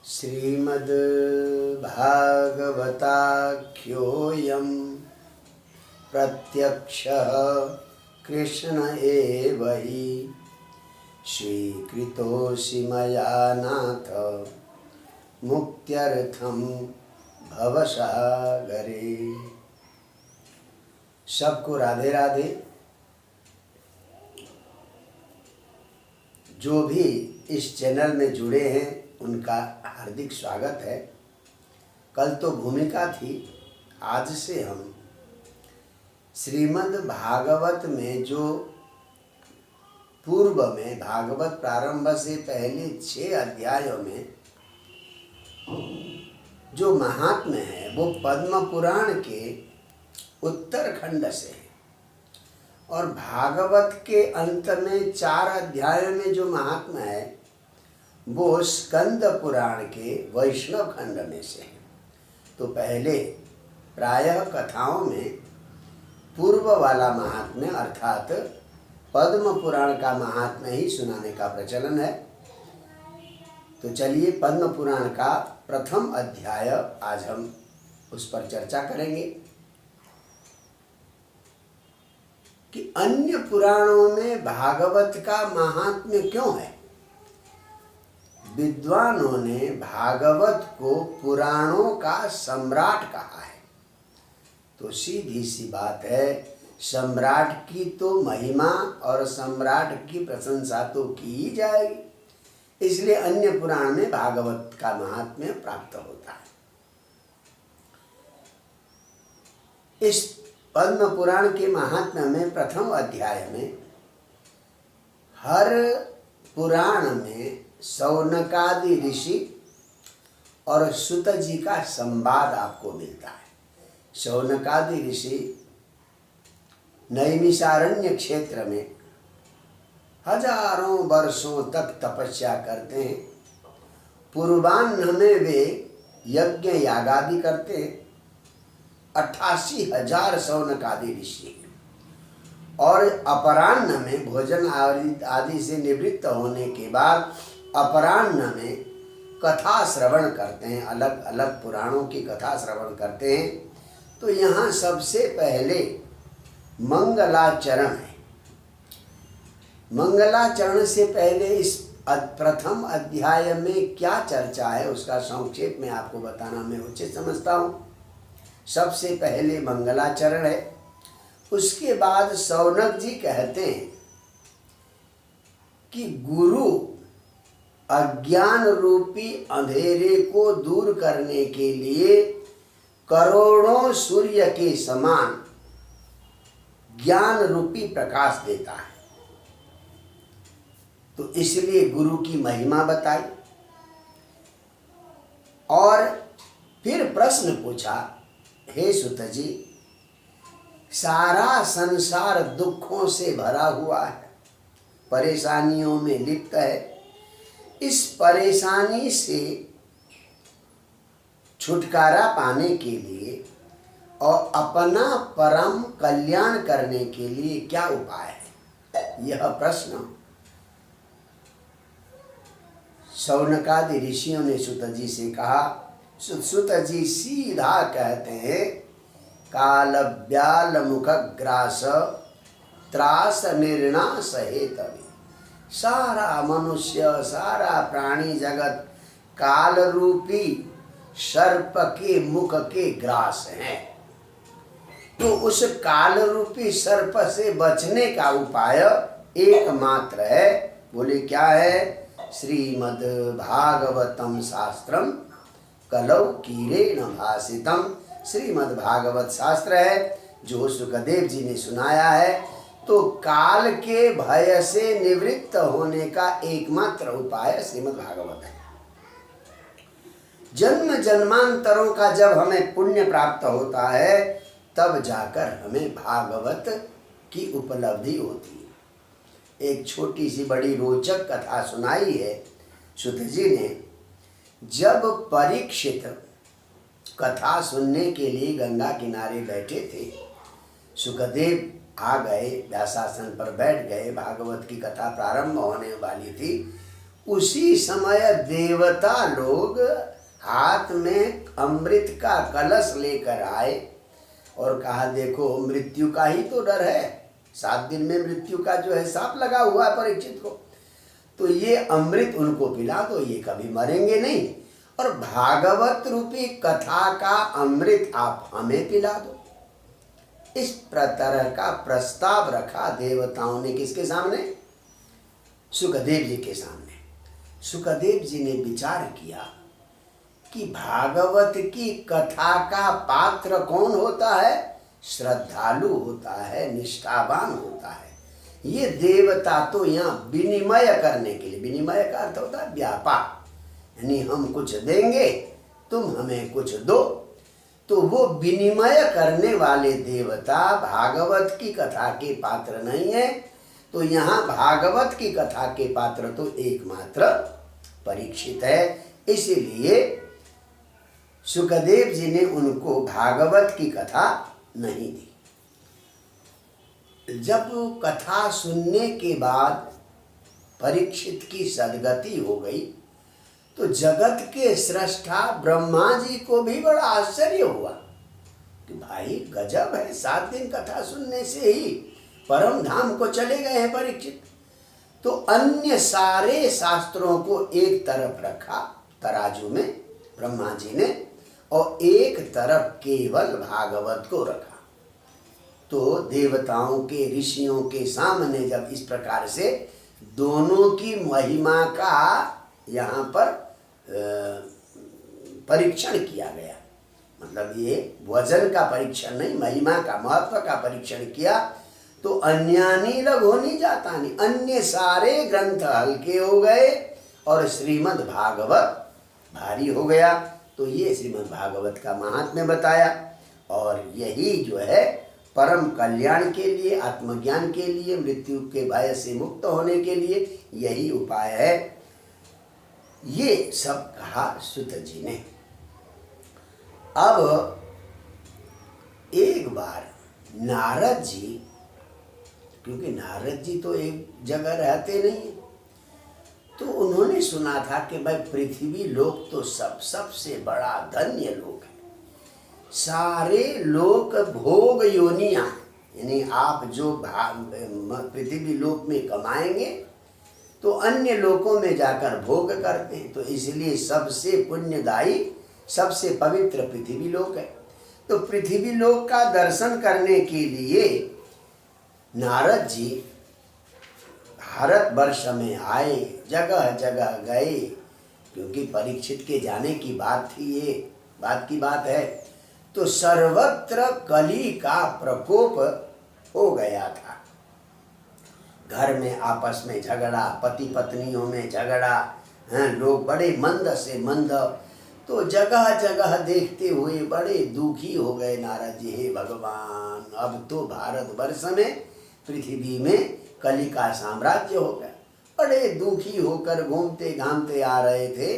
श्रीमद्भागवताख्योऽयं प्रत्यक्षः कृष्ण एव हि स्वीकृतोऽसि मया नाथ मुक्त्यर्थं भवसागरे। सबको राधे राधे। जो भी इस चैनल में जुड़े हैं उनका हार्दिक स्वागत है। कल तो भूमिका थी, आज से हम श्रीमद् भागवत में जो पूर्व में भागवत प्रारंभ से पहले 6 अध्यायों में जो महात्म्य है वो पद्म पुराण के उत्तरखंड से है, और भागवत के अंत में 4 अध्यायों में जो महात्म्य है वो स्कंद पुराण के वैष्णव खंड में से है। तो पहले प्रायः कथाओं में पूर्व वाला महात्म्य अर्थात पद्म पुराण का महात्म्य ही सुनाने का प्रचलन है। तो चलिए पद्म पुराण का प्रथम अध्याय आज हम उस पर चर्चा करेंगे कि अन्य पुराणों में भागवत का महात्म्य क्यों है। विद्वानों ने भागवत को पुराणों का सम्राट कहा है। तो सीधी सी बात है, सम्राट की तो महिमा और सम्राट की प्रशंसा तो की ही जाएगी, इसलिए अन्य पुराण में भागवत का महात्म्य प्राप्त होता है। इस पद्म पुराण के महात्म्य में प्रथम अध्याय में हर पुराण में शौनकादि ऋषि और सुत जी का संवाद आपको मिलता है। शौनकादि ऋषि नैमिषारण्य क्षेत्र में हजारों वर्षों तक तपस्या करते हैं। पूर्वाह्न में वे यज्ञ यागादि करते हैं। 88,000 शौनकादि ऋषि, और अपराह्न में भोजन आदि से निवृत्त होने के बाद अपराह्न में कथा श्रवण करते हैं, अलग अलग पुराणों की कथा श्रवण करते हैं। तो यहाँ सबसे पहले मंगलाचरण है। मंगलाचरण से पहले इस प्रथम अध्याय में क्या चर्चा है उसका संक्षेप में आपको बताना मैं उचित समझता हूँ। सबसे पहले मंगलाचरण है, उसके बाद शौनक जी कहते हैं कि गुरु अज्ञान रूपी अंधेरे को दूर करने के लिए करोड़ों सूर्य के समान ज्ञान रूपी प्रकाश देता है। तो इसलिए गुरु की महिमा बताई, और फिर प्रश्न पूछा, हे सुत जी, सारा संसार दुखों से भरा हुआ है, परेशानियों में लिप्त है। इस परेशानी से छुटकारा पाने के लिए और अपना परम कल्याण करने के लिए क्या उपाय है? यह प्रश्न शौनकादि ऋषियों ने सुत जी से कहा। सुत जी सीधा कहते हैं, काल व्याल मुख ग्रास त्रास निर्णास हेतवे। सारा मनुष्य, सारा प्राणी जगत काल रूपी सर्प के मुख के ग्रास हैं। तो उस काल रूपी सर्प से बचने का उपाय एकमात्र है। बोले क्या है? श्रीमद् भागवतम शास्त्रम कलौ कीरेण भासितम। श्रीमद् भागवत शास्त्र है जो सुखदेव जी ने सुनाया है। तो काल के भय से निवृत्त होने का एकमात्र उपाय श्रीमद् भागवत है। जन्म जन्मांतरों का जब हमें पुण्य प्राप्त होता है तब जाकर हमें भागवत की उपलब्धि होती है। एक छोटी सी बड़ी रोचक कथा सुनाई है सुत जी ने। जब परीक्षित कथा सुनने के लिए गंगा किनारे बैठे थे, सुखदेव आ गए, व्यासासन पर बैठ गए, भागवत की कथा प्रारंभ होने वाली थी। उसी समय देवता लोग हाथ में अमृत का कलश लेकर आए और कहा देखो मृत्यु का ही तो डर है, 7 दिन में मृत्यु का जो है सांप लगा हुआ है परीक्षित को, तो ये अमृत उनको पिला दो, ये कभी मरेंगे नहीं, और भागवत रूपी कथा का अमृत आप हमें पिला दो। इस तरह का प्रस्ताव रखा देवताओं ने किसके सामने? सुखदेव जी के सामने। सुखदेव जी ने विचार किया कि भागवत की कथा का पात्र कौन होता है? श्रद्धालु होता है, निष्ठावान होता है। ये देवता तो यहाँ विनिमय करने के लिए, विनिमय का अर्थ होता है व्यापार, यानी हम कुछ देंगे तुम हमें कुछ दो, तो वो विनिमय करने वाले देवता भागवत की कथा के पात्र नहीं है। तो यहाँ भागवत की कथा के पात्र तो एकमात्र परीक्षित है। इसीलिए सुखदेव जी ने उनको भागवत की कथा नहीं दी। जब कथा सुनने के बाद परीक्षित की सदगति हो गई तो जगत के सृष्टा ब्रह्मा जी को भी बड़ा आश्चर्य हुआ कि भाई गजब है, 7 दिन कथा सुनने से ही परम धाम को चले गए हैं परीक्षित। तो अन्य सारे शास्त्रों को एक तरफ रखा तराजू में ब्रह्मा जी ने, और एक तरफ केवल भागवत को रखा। तो देवताओं के ऋषियों के सामने जब इस प्रकार से दोनों की महिमा का यहाँ पर परीक्षण किया गया, मतलब ये वजन का परीक्षण नहीं, महिमा का, महत्व का परीक्षण किया, तो अन्यानी लघोनी जातानी, अन्य सारे ग्रंथ हल्के हो गए और श्रीमद् भागवत भारी हो गया। तो ये श्रीमद् भागवत का महात्म्य बताया, और यही जो है परम कल्याण के लिए, आत्मज्ञान के लिए, मृत्यु के भय से मुक्त होने के लिए यही उपाय है। ये सब कहा सुत जी ने। अब एक बार नारद जी, क्योंकि नारद जी तो एक जगह रहते नहीं, तो उन्होंने सुना था कि भाई पृथ्वी लोक तो सबसे बड़ा धन्य लोक है, सारे लोक भोग योनियां, यानी आप जो पृथ्वी लोक में कमाएंगे तो अन्य लोकों में जाकर भोग करते हैं, तो इसलिए सबसे पुण्यदायी, सबसे पवित्र पृथ्वी लोक है। तो पृथ्वी लोक का दर्शन करने के लिए नारद जी भारतवर्ष में आए, जगह जगह गए, क्योंकि परीक्षित के जाने की बात थी, ये बात की बात है। तो सर्वत्र कली का प्रकोप हो गया था, घर में आपस में झगड़ा, पति पत्नियों में झगड़ा, लोग बड़े मंद से मंद, तो जगह जगह देखते हुए बड़े दुखी हो गए नारद जी। हे भगवान, अब तो भारतवर्ष में, पृथ्वी में कली का साम्राज्य हो गया। बड़े दुखी होकर घूमते घामते आ रहे थे,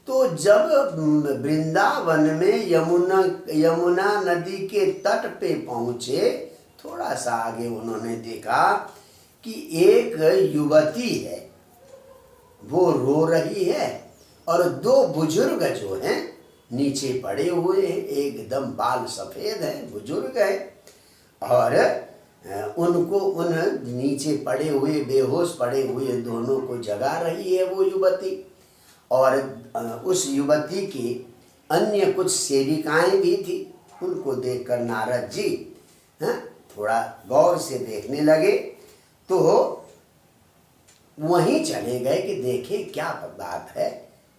तो जब वृंदावन में यमुना नदी के तट पे पहुँचे, थोड़ा सा आगे उन्होंने देखा कि एक युवती है, वो रो रही है, और 2 बुजुर्ग जो हैं नीचे पड़े हुए हैं, एकदम बाल सफ़ेद हैं, बुजुर्ग हैं, और उनको उन नीचे पड़े हुए, बेहोश पड़े हुए दोनों को जगा रही है वो युवती। और उस युवती की अन्य कुछ सेविकाएं भी थी। उनको देखकर नारद जी थोड़ा गौर से देखने लगे, तो वहीं चले गए कि देखें क्या बात है,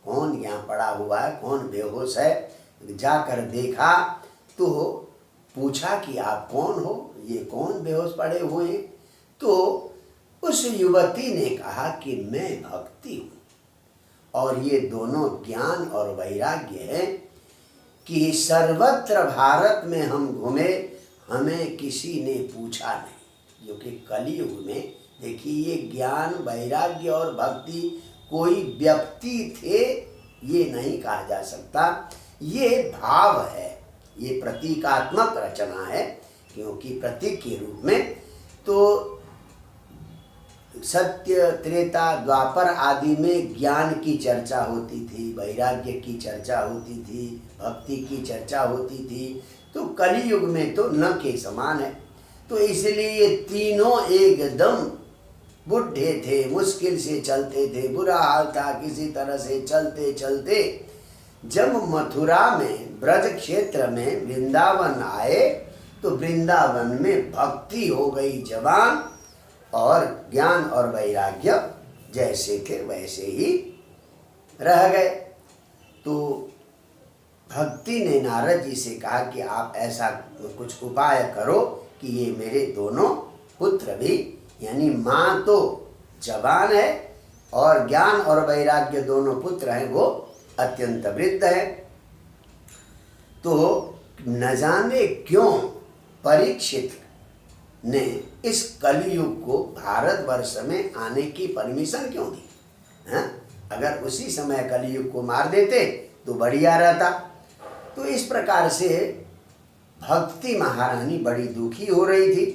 कौन यहाँ पड़ा हुआ है, कौन बेहोश है। जाकर देखा तो पूछा कि आप कौन हो, ये कौन बेहोश पड़े हुए हैं। तो उस युवती ने कहा कि मैं भक्ति हूँ, और ये दोनों ज्ञान और वैराग्य है कि सर्वत्र भारत में हम घूमे, हमें किसी ने पूछा नहीं। क्योंकि कलियुग में देखिए, ये ज्ञान, वैराग्य और भक्ति कोई व्यक्ति थे ये नहीं कहा जा सकता, ये भाव है, ये प्रतीकात्मक रचना है। क्योंकि प्रतीक के रूप में तो सत्य त्रेता द्वापर आदि में ज्ञान की चर्चा होती थी, वैराग्य की चर्चा होती थी, भक्ति की चर्चा होती थी, तो कलयुग में तो न के समान है। तो इसलिए ये तीनों एकदम बुढ़े थे, मुश्किल से चलते थे, बुरा हाल था, किसी तरह से चलते चलते जब मथुरा में ब्रज क्षेत्र में वृंदावन आए तो वृंदावन में भक्ति हो गई जवान, और ज्ञान और वैराग्य जैसे थे वैसे ही रह गए। तो भक्ति ने नारद जी से कहा कि आप ऐसा कुछ उपाय करो कि ये मेरे दोनों पुत्र भी, यानी माँ तो जवान है और ज्ञान और वैराग्य दोनों पुत्र हैं वो अत्यंत वृद्ध है। तो न जाने क्यों परीक्षित ने इस कलयुग को भारतवर्ष में आने की परमिशन क्यों दी? अगर उसी समय कलयुग को मार देते तो बढ़िया रहता। तो इस प्रकार से भक्ति महारानी बड़ी दुखी हो रही थी।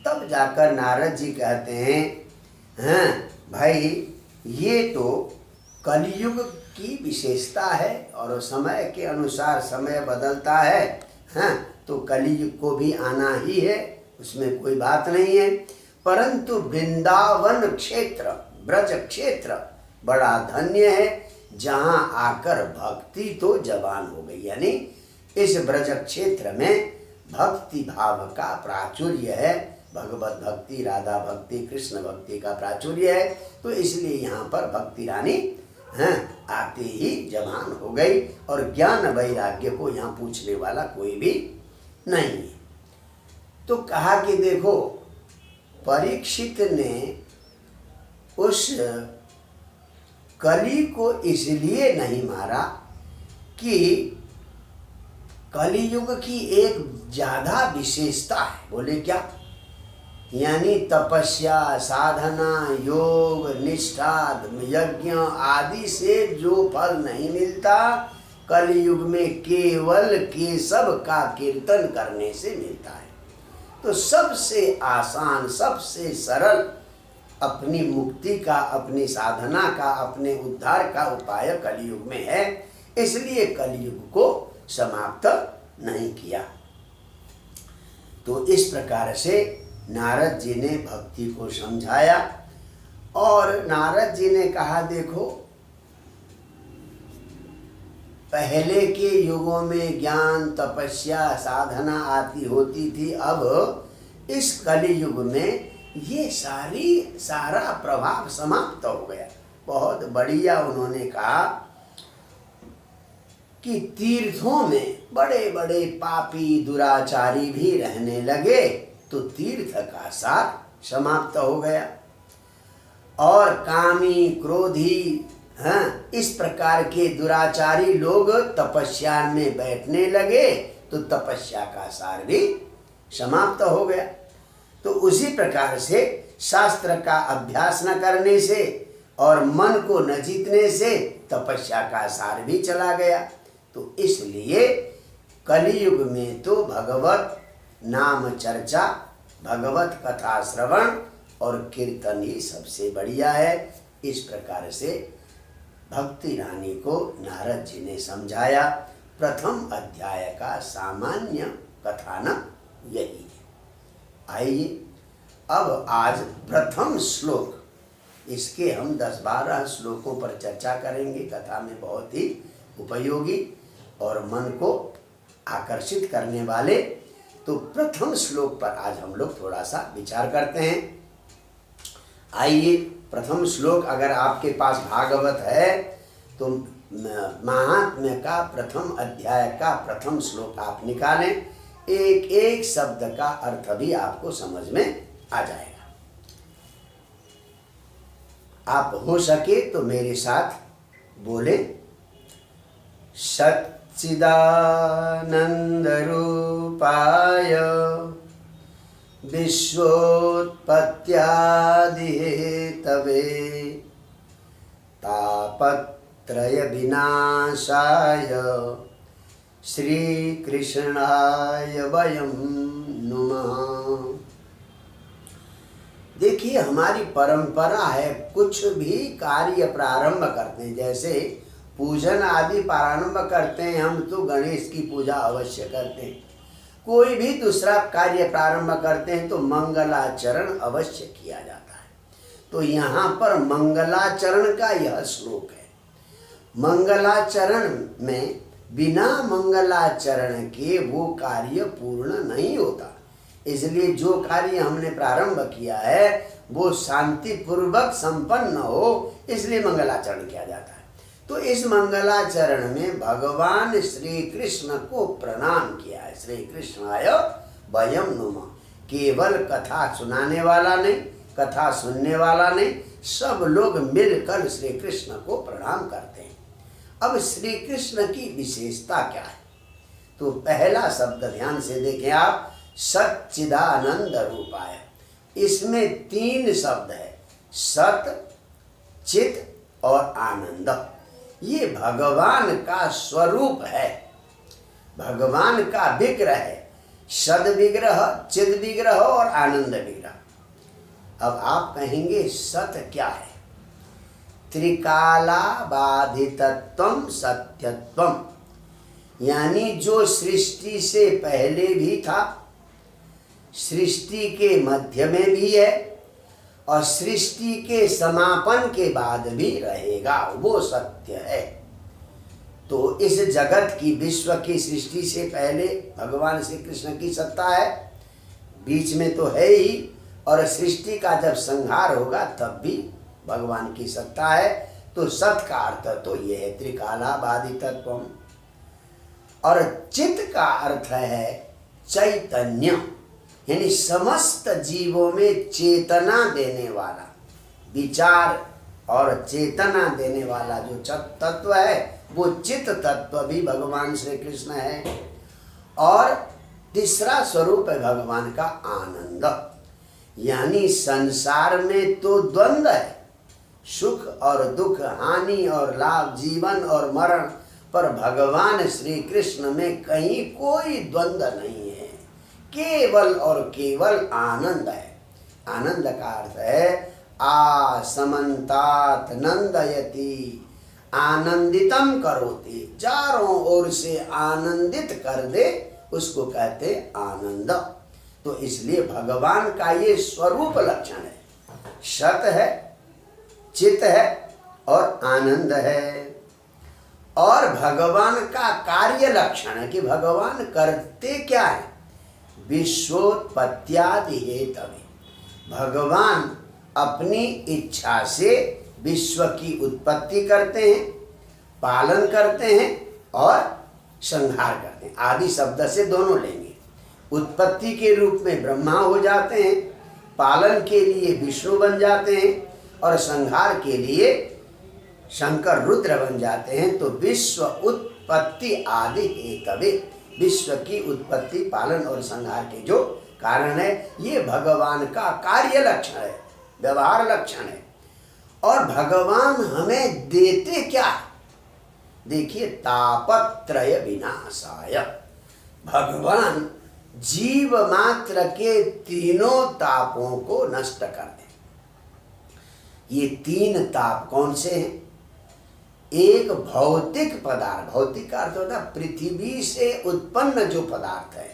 तब जाकर नारद जी कहते हैं, भाई ये तो कलयुग की विशेषता है और समय के अनुसार समय बदलता है, तो कलयुग को भी आना ही है, उसमें कोई बात नहीं है। परंतु वृंदावन क्षेत्र, ब्रज क्षेत्र बड़ा धन्य है, जहाँ आकर भक्ति तो जवान हो गई। यानी इस ब्रज क्षेत्र में भक्ति भाव का प्राचुर्य है, भगवत भक्ति, राधा भक्ति, कृष्ण भक्ति का प्राचुर्य है। तो इसलिए यहाँ पर भक्ति रानी आते ही जवान हो गई और ज्ञान वैराग्य को यहाँ पूछने वाला कोई भी नहीं है। तो कहा कि देखो, परीक्षित ने उस कली को इसलिए नहीं मारा कि कलियुग की एक ज्यादा विशेषता है। बोले क्या? यानी तपस्या, साधना, योग, निष्ठा, यज्ञ आदि से जो फल नहीं मिलता, कलयुग में केवल केशव का कीर्तन करने से मिलता है। तो सबसे आसान, सबसे सरल अपनी मुक्ति का, अपनी साधना का, अपने उद्धार का उपाय कलयुग में है। इसलिए कलयुग को समाप्त नहीं किया। तो इस प्रकार से नारद जी ने भक्ति को समझाया और नारद जी ने कहा, देखो पहले के युगों में ज्ञान, तपस्या, साधना आदि होती थी, अब इस कलियुग में ये सारा प्रभाव समाप्त हो गया। बहुत बढ़िया उन्होंने कहा कि तीर्थों में बड़े बड़े पापी दुराचारी भी रहने लगे, तो तीर्थ का सार समाप्त हो गया। और कामी, क्रोधी, इस प्रकार के दुराचारी लोग तपस्या में बैठने लगे, तो तपस्या का सार भी समाप्त हो गया। तो उसी प्रकार से शास्त्र का अभ्यास न करने से और मन को न जीतने से तपस्या का सार भी चला गया। तो इसलिए कलियुग में तो भगवत नाम चर्चा, भगवत कथा श्रवण और कीर्तन ही सबसे बढ़िया है। इस प्रकार से भक्ति रानी को नारद जी ने समझाया। प्रथम अध्याय का सामान्य कथानक यही है। आइए अब आज प्रथम श्लोक, इसके हम 10-12 श्लोकों पर चर्चा करेंगे। कथा में बहुत ही उपयोगी और मन को आकर्षित करने वाले। तो प्रथम श्लोक पर आज हम लोग थोड़ा सा विचार करते हैं। आइए, प्रथम श्लोक अगर आपके पास भागवत है तो महात्म्य का प्रथम अध्याय का प्रथम श्लोक आप निकालें। एक एक शब्द का अर्थ भी आपको समझ में आ जाएगा। आप हो सके तो मेरे साथ बोले, सच्चिदानंद रूपाय विश्वोत्पत्त्यादि हेतवे तापत्रय विनाशाय श्री कृष्णाय वयं नुमः। देखिए हमारी परंपरा है, कुछ भी कार्य प्रारंभ करते हैं, जैसे पूजन आदि प्रारंभ करते हैं हम तो गणेश की पूजा अवश्य करते हैं, कोई भी दूसरा कार्य प्रारंभ करते हैं तो मंगलाचरण अवश्य किया जाता है। तो यहाँ पर मंगलाचरण का यह श्लोक है। मंगलाचरण में बिना मंगलाचरण के वो कार्य पूर्ण नहीं होता, इसलिए जो कार्य हमने प्रारंभ किया है वो शांतिपूर्वक संपन्न हो, इसलिए मंगलाचरण किया जाता है। तो इस मंगलाचरण में भगवान श्री कृष्ण को प्रणाम किया है। श्री कृष्णाय वयम नुमः, केवल कथा सुनाने वाला नहीं, कथा सुनने वाला नहीं, सब लोग मिलकर श्री कृष्ण को प्रणाम करते हैं। अब श्री कृष्ण की विशेषता क्या है? तो पहला शब्द ध्यान से देखें आप, सच्चिदानंद रूपाय। इसमें 3 शब्द है, सत, चित और आनंद। ये भगवान का स्वरूप है, भगवान का विग्रह है, सद विग्रह, चिद विग्रह और आनंद विग्रह। अब आप कहेंगे सत क्या है? त्रिकाला बाधितत्वम सत्यत्वम, यानी जो सृष्टि से पहले भी था, सृष्टि के मध्य में भी है और सृष्टि के समापन के बाद भी रहेगा, वो सत्य है। तो इस जगत की, विश्व की सृष्टि से पहले भगवान श्री कृष्ण की सत्ता है, बीच में तो है ही, और सृष्टि का जब संहार होगा तब भी भगवान की सत्ता है। तो सत का अर्थ तो ये है त्रिकाला बाधितत्वम। और चित का अर्थ है चैतन्य, यानी समस्त जीवों में चेतना देने वाला, विचार और चेतना देने वाला जो तत्व है वो चित तत्व भी भगवान श्री कृष्ण है। और तीसरा स्वरूप है भगवान का आनंद, यानी संसार में तो द्वंद्व है, सुख और दुख, हानि और लाभ, जीवन और मरण, पर भगवान श्री कृष्ण में कहीं कोई द्वंद्व नहीं है, केवल और केवल आनंद है। आनंद का अर्थ है समन्तात नंदयति, आनंदितम करोति, चारों ओर से आनंदित कर दे, उसको कहते आनंद। तो इसलिए भगवान का ये स्वरूप लक्षण है, सत है, चित है और आनंद है। और भगवान का कार्य लक्षण है कि भगवान करते क्या है? विश्वोत्पत्त्यादि हेतवे, भगवान अपनी इच्छा से विश्व की उत्पत्ति करते हैं, पालन करते हैं और संहार करते हैं। आदि शब्द से दोनों लेंगे, उत्पत्ति के रूप में ब्रह्मा हो जाते हैं, पालन के लिए विष्णु बन जाते हैं और संहार के लिए शंकर रुद्र बन जाते हैं। तो विश्व उत्पत्ति आदि हेतवे, विश्व की उत्पत्ति, पालन और संहार के जो कारण है, ये भगवान का कार्य लक्षण है, व्यवहार लक्षण है। और भगवान हमें देते क्या? देखिए, तापत्रय विनाशाय, भगवान जीव मात्र के तीनों तापों को नष्ट कर दे। ये 3 ताप कौन से हैं? एक भौतिक पदार्थ, भौतिक का अर्थ होता है पृथ्वी से उत्पन्न जो पदार्थ है,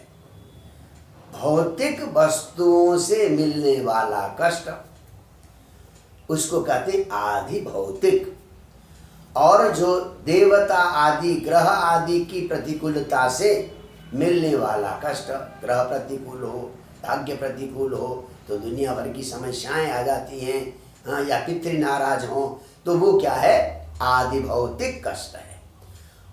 भौतिक वस्तुओं से मिलने वाला कष्ट, उसको कहते हैं आदि भौतिक। और जो देवता आदि, ग्रह आदि की प्रतिकूलता से मिलने वाला कष्ट, ग्रह प्रतिकूल हो, भाग्य प्रतिकूल हो तो दुनिया भर की समस्याएं आ जाती हैं, हाँ, या पितृ नाराज हो तो वो क्या है? आदि भौतिक कष्ट है।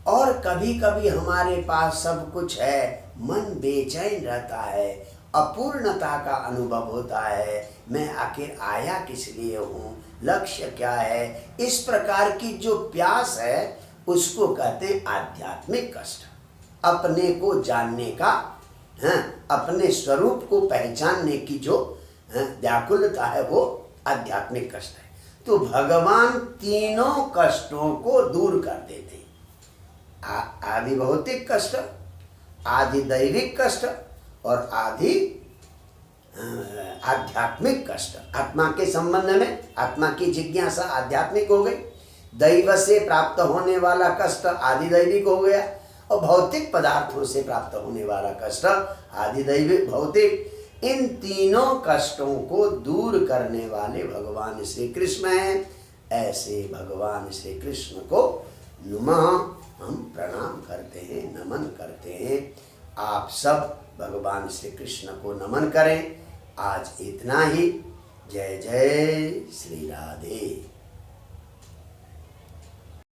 और कभी कभी हमारे पास सब कुछ है, मन बेचैन रहता है, अपूर्णता का अनुभव होता है, मैं आखिर आया किस लिए हूँ, लक्ष्य क्या है, इस प्रकार की जो प्यास है उसको कहते हैं आध्यात्मिक कष्ट। अपने को जानने का, अपने स्वरूप को पहचानने की जो व्याकुलता है वो आध्यात्मिक कष्ट है। तो भगवान तीनों कष्टों को दूर कर देते हैं, आदि भौतिक कष्ट, आदि दैविक कष्ट और आदि आध्यात्मिक कष्ट, आत्मा के संबंध में आत्मा की जिज्ञासा आध्यात्मिक हो गई, दैव से प्राप्त होने वाला कष्ट आदिदैविक हो गया, और भौतिक पदार्थों से प्राप्त होने वाला कष्ट आदिदैविक भौतिक। इन तीनों कष्टों को दूर करने वाले भगवान श्री कृष्ण हैं। ऐसे भगवान श्री कृष्ण को नुमः हम प्रणाम करते हैं, नमन करते हैं। आप सब भगवान श्री कृष्ण को नमन करें। आज इतना ही। जय जय श्री राधे।